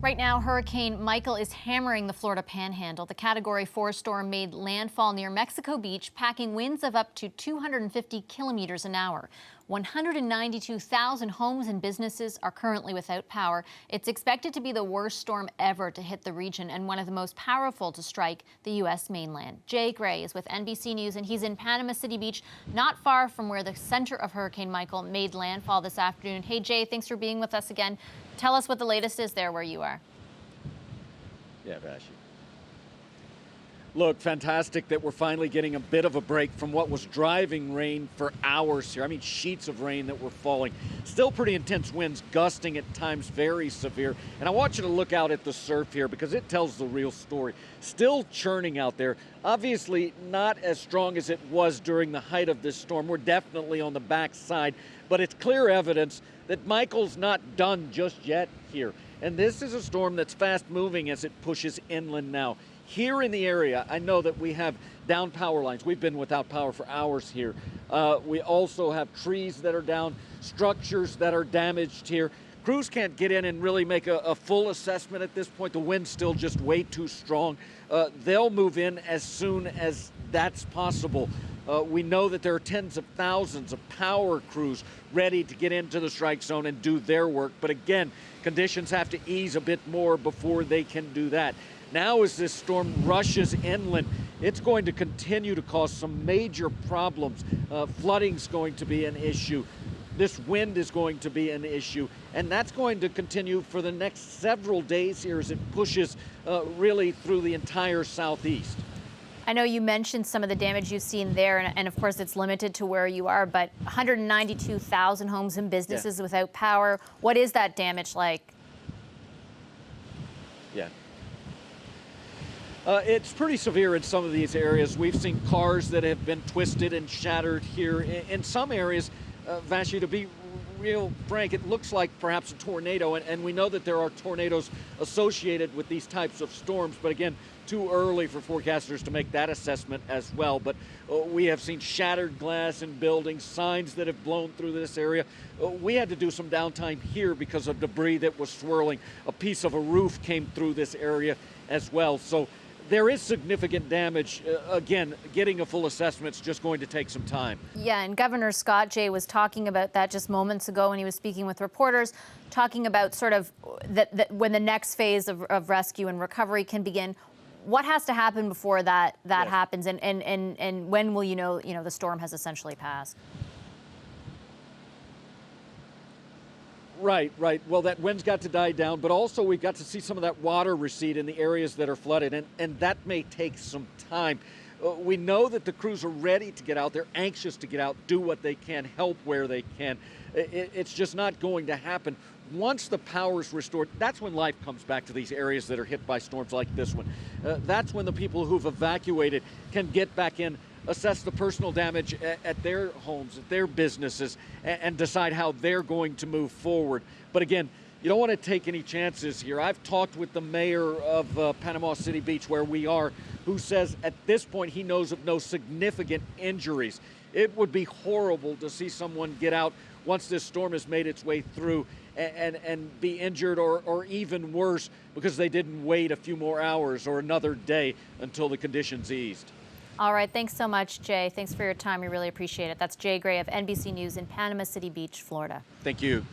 Right now, Hurricane Michael is hammering the Florida Panhandle. The Category 4 storm made landfall near Mexico Beach, packing winds of up to 250 kilometers an hour. 192,000 homes and businesses are currently without power. It's expected to be the worst storm ever to hit the region and one of the most powerful to strike the U.S. mainland. Jay Gray is with NBC News, and he's in Panama City Beach, not far from where the center of Hurricane Michael made landfall this afternoon. Hey, Jay, thanks for being with us again. Tell us what the latest is there where you are. Yeah, Vashi. Look, fantastic that we're finally getting a bit of a break from what was driving rain for hours here. I mean, sheets of rain that were falling. Still pretty intense winds, gusting at times very severe. And I want you to look out at the surf here because it tells the real story. Still churning out there. Obviously not as strong as it was during the height of this storm. We're definitely on the backside, but it's clear evidence that Michael's not done just yet here. And this is a storm that's fast moving as it pushes inland now. Here in the area, I know that we have down power lines. We've been without power for hours here. We also have trees that are down, structures that are damaged here. Crews can't get in and really make a full assessment at this point. The wind's still just way too strong. They'll move in as soon as that's possible. We know that there are tens of thousands of power crews ready to get into the strike zone and do their work. But again, conditions have to ease a bit more before they can do that. Now as this storm rushes inland, it's going to continue to cause some major problems. Flooding's going to be an issue. This wind is going to be an issue, and that's going to continue for the next several days here as it pushes really through the entire southeast. I know you mentioned some of the damage you've seen there, and of course it's limited to where you are, but 192,000 homes and businesses without power. What is that damage like? Yeah. It's pretty severe in some of these areas. We've seen cars that have been twisted and shattered here. In some areas, Vashi, to be real frank, it looks like perhaps a tornado, and we know that there are tornadoes associated with these types of storms, but again, too early for forecasters to make that assessment as well. But we have seen shattered glass in buildings, signs that have blown through this area. We had to do some downtime here because of debris that was swirling. A piece of a roof came through this area as well. So there is significant damage. Again, getting a full assessment is just going to take some time. Yeah, and Governor Scott Jay was talking about that just moments ago when he was speaking with reporters, talking about sort of that when the next phase of rescue and recovery can begin. What has to happen before that happens, and when will you know the storm has essentially passed? Right. Well, that wind's got to die down, but also we've got to see some of that water recede in the areas that are flooded, and that may take some time. We know that the crews are ready to get out. They're anxious to get out, do what they can, help where they can. It's just not going to happen. Once the power's restored, that's when life comes back to these areas that are hit by storms like this one. That's when the people who've evacuated can get back in, assess the personal damage at their homes, at their businesses, and decide how they're going to move forward. But again, you don't want to take any chances here. I've talked with the mayor of Panama City Beach, where we are, who says at this point he knows of no significant injuries. It would be horrible to see someone get out once this storm has made its way through and be injured or even worse because they didn't wait a few more hours or another day until the conditions eased. All right, thanks so much, Jay. Thanks for your time. We really appreciate it. That's Jay Gray of NBC News in Panama City Beach, Florida. Thank you.